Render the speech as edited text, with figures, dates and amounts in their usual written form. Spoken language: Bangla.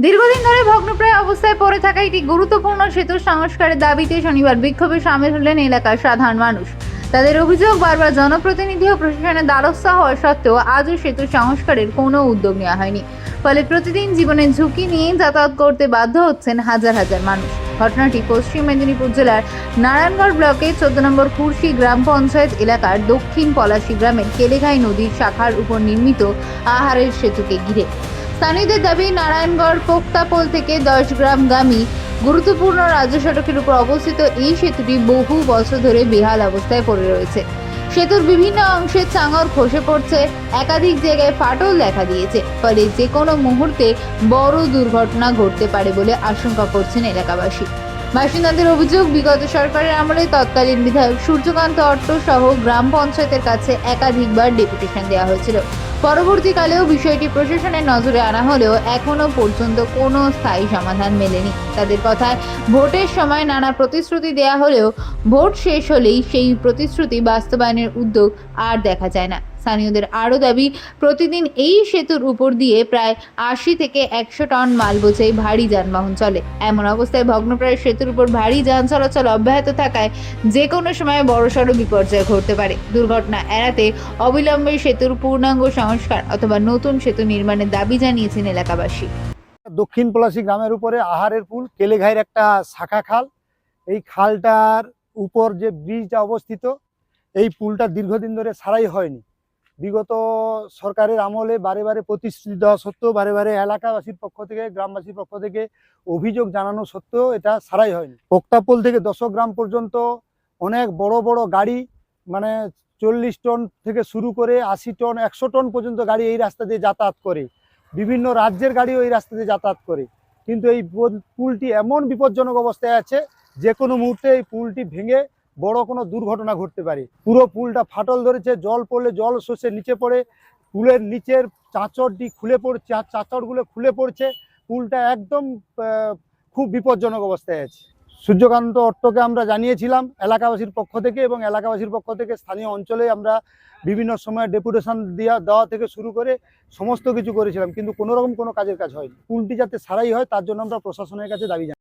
দীর্ঘদিন ধরে ভগ্নপ্রায় অবস্থায় পড়ে থাকা একটি গুরুত্বপূর্ণ সেতু সংস্কারের দাবিতে শনিবার বিক্ষোভে সামিল হলেন এলাকার সাধারণ মানুষ। তাদের অভিযোগ, বারবার জনপ্রতিনিধি ও প্রশাসনের দ্বারস্থ হওয়া সত্ত্বেও আজও সেতু সংস্কারের কোনো উদ্যোগ নেওয়া হয়নি। ফলে প্রতিদিন জীবনের ঝুঁকি নিয়ে যাতায়াত করতে বাধ্য হচ্ছেন হাজার হাজার মানুষ। ঘটনাটি পশ্চিম মেদিনীপুর জেলার নারায়ণগড় ব্লকের 14 নম্বর কুর্শি গ্রাম পঞ্চায়েত এলাকার দক্ষিণ পলাশী গ্রামের কেলেঘাই নদীর শাখার উপর নির্মিত আহারের সেতুকে ঘিরে। স্থানীয়দের দাবি, নারায়ণগড় পোক্তাপোল থেকে 10 গ্রামগামী গুরুত্বপূর্ণ রাজ্য সড়কের উপর অবস্থিত এই সেতুটি বহু বছর ধরে বেহাল অবস্থায় পড়ে রয়েছে। সেতুর বিভিন্ন অংশে চাঙর খসে পড়ছে, একাধিক জায়গায় ফাটল দেখা দিয়েছে। ফলে যে কোনো মুহূর্তে বড় দুর্ঘটনা ঘটতে পারে বলে আশঙ্কা করছেন এলাকাবাসী। বাসিন্দাদের অভিযোগ, বিগত সরকারের আমলে তৎকালীন বিধায়ক সূর্যকান্ত অট্ট সহ গ্রাম পঞ্চায়েতের কাছে একাধিকবার ডেপুটেশন দেওয়া হয়েছিল। পরবর্তীকালেও বিষয়টি প্রশাসনের নজরে আনা হলেও এখনো পর্যন্ত কোনো স্থায়ী সমাধান মেলেনি। তাদের কথায়, ভোটের সময় নানা প্রতিশ্রুতি দেওয়া হলেও ভোট শেষ হলেই সেই প্রতিশ্রুতি বাস্তবায়নের উদ্যোগ আর দেখা যায় না। স্থানীয়দের আরও দাবি, প্রতিদিন এই সেতুর উপর দিয়ে প্রায় 80 থেকে 100 টন মাল বোঝাই ভারী যানবাহন চলে। এমন অবস্থায় ভগ্নপ্রায় সেতুর উপর ভারী যান চলাচল অব্যাহত থাকায় যে কোনো সময় বড়সড় বিপর্যয় ঘটতে পারে। দুর্ঘটনা এড়াতে অবিলম্বে সেতুর পূর্ণাঙ্গ সংস্কার অথবা নতুন সেতু নির্মাণের দাবি জানিয়েছেন এলাকাবাসী। দক্ষিণ পলাশী গ্রামের উপরে আহারের পুল, কেলেঘাইয়ের একটা শাখা খাল। এই খালটার উপর যে ব্রিজটা অবস্থিত, এই পুলটা দীর্ঘদিন ধরে সারাই হয়নি। বিগত সরকারের আমলে বারে বারে প্রতিশ্রুতি দেওয়া সত্ত্বেও, বারে বারে এলাকাবাসীর পক্ষ থেকে, গ্রামবাসীর পক্ষ থেকে অভিযোগ জানানো সত্ত্বেও এটা সারাই হয়নি। পোক্তাপোল থেকে 10 গ্রাম পর্যন্ত অনেক বড় বড় গাড়ি, মানে 40 টন থেকে শুরু করে 80 টন 100 টন পর্যন্ত গাড়ি এই রাস্তা দিয়ে যাতায়াত করে। বিভিন্ন রাজ্যের গাড়িও এই রাস্তা দিয়ে যাতায়াত করে। কিন্তু এই পুলটি এমন বিপজ্জনক অবস্থায় আছে, যে কোনো মুহূর্তে এই পুলটি ভেঙে বড় কোনো দুর্ঘটনা ঘটতে পারে। পুরো পুলটা ফাটল ধরেছে, জল পড়লে জল শোষে নিচে পড়ে, পুলের নিচের চাঁচড়টি খুলে পড়ছে, চাঁচড়গুলো খুলে পড়ছে। পুলটা একদম খুব বিপজ্জনক অবস্থায় আছে। সূর্যকান্ত অট্টকে আমরা জানিয়েছিলাম এলাকাবাসীর পক্ষ থেকে, এবং এলাকাবাসীর পক্ষ থেকে স্থানীয় অঞ্চলে আমরা বিভিন্ন সময় ডেপুটেশন দেওয়া থেকে শুরু করে সমস্ত কিছু করেছিলাম, কিন্তু কোনো রকম কোনো কাজের কাজ হয়নি। পুলটি যাতে সারাই হয় তার জন্য আমরা প্রশাসনের কাছে দাবি জানাই।